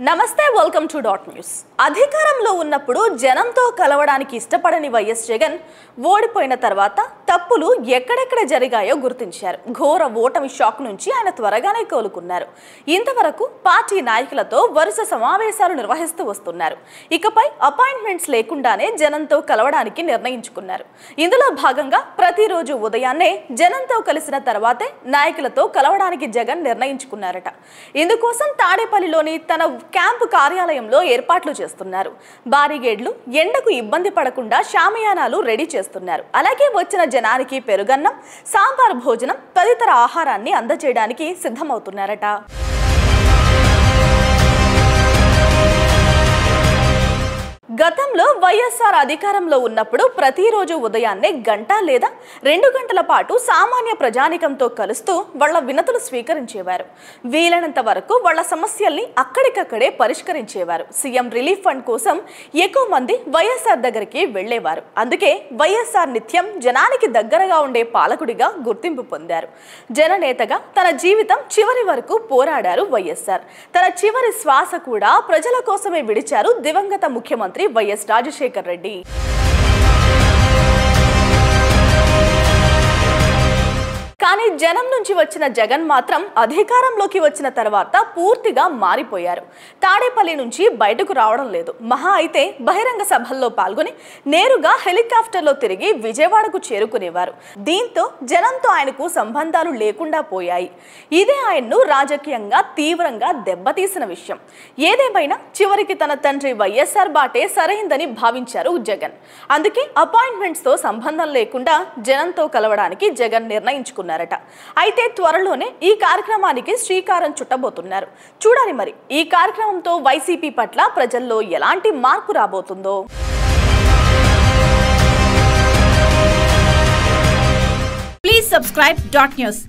నమస్తే, welcome to dot news. అధికారంలో ఉన్నప్పుడు జనంతో కలవడానికి ఇష్టపడని వైఎస్ జగన్ ఓడిపోయిన తర్వాత తప్పులు ఎక్కడెక్కడ జరిగాయో గుర్తించారు. ఘోర ఓటమి షాక్ నుంచి ఆయన త్వరగానే కోలుకున్నారు. ఇంతవరకు పార్టీ నాయకులతో వరుస సమావేశాలు నిర్వహిస్తూ వస్తున్నారు. ఇకపై అపాయింట్మెంట్స్ లేకుండానే జనంతో కలవడానికి నిర్ణయించుకున్నారు. ఇందులో భాగంగా ప్రతిరోజు ఉదయాన్నే జనంతో కలిసిన తర్వాతే నాయకులతో కలవడానికి జగన్ నిర్ణయించుకున్నారట. ఇందుకోసం తాడేపల్లిలోని తన క్యాంపు కార్యాలయంలో ఏర్పాట్లు చేస్తున్నారు. బారిగేడ్లు, ఎండకు ఇబ్బంది పడకుండా షామియానాలు రెడీ చేస్తున్నారు. అలాగే వచ్చిన జనానికి పెరుగన్నం, సాంబార్ భోజనం తదితర ఆహారాన్ని అందజేయడానికి సిద్ధమవుతున్నారట. గతంలో వైఎస్ఆర్ అధికారంలో ఉన్నప్పుడు ప్రతిరోజు ఉదయాన్నే గంట లేదా 2 గంటల పాటు సామాన్య ప్రజానికంతో కలుస్తూ వాళ్ల వినతులు స్వీకరించేవారు. వీలైనంత వరకు వాళ్ల సమస్యల్ని అక్కడికక్కడే పరిష్కరించేవారు. సీఎం రిలీఫ్ ఫండ్ కోసం ఎక్కువ మంది వైఎస్ఆర్ దగ్గరికి వెళ్లేవారు. అందుకే వైఎస్ఆర్ నిత్యం జనానికి దగ్గరగా ఉండే పాలకుడిగా గుర్తింపు పొందారు. జననేతగా తన జీవితం చివరి వరకు పోరాడారు వైఎస్ఆర్. తన చివరి శ్వాస కూడా ప్రజల కోసమే విడిచారు దివంగత ముఖ్యమంత్రి వైఎస్ రాజశేఖర్ రెడ్డి. కానీ జనం నుంచి వచ్చిన జగన్ మాత్రం అధికారంలోకి వచ్చిన తర్వాత పూర్తిగా మారిపోయారు. తాడేపల్లి నుంచి బయటకు రావడం లేదు. మహా అయితే బహిరంగ సభల్లో పాల్గొని నేరుగా హెలికాప్టర్లో తిరిగి విజయవాడకు చేరుకునేవారు. దీంతో జనంతో ఆయనకు సంబంధాలు లేకుండా పోయాయి. ఇదే ఆయన్ను రాజకీయంగా తీవ్రంగా దెబ్బతీసిన విషయం. ఏదేమైనా చివరికి తన తండ్రి వైఎస్ఆర్ బాటే సరైందని భావించారు జగన్. అందుకే అపాయింట్మెంట్స్తో సంబంధం లేకుండా జనంతో కలవడానికి జగన్ నిర్ణయించుకున్నారు. అయితే త్వరలోనే ఈ కార్యక్రమానికి శ్రీకారం చుట్టబోతున్నారు. చూడాలి మరి ఈ కార్యక్రమంతో వైసీపీ పట్ల ప్రజల్లో ఎలాంటి మార్పు రాబోతుందో. Please subscribe .news.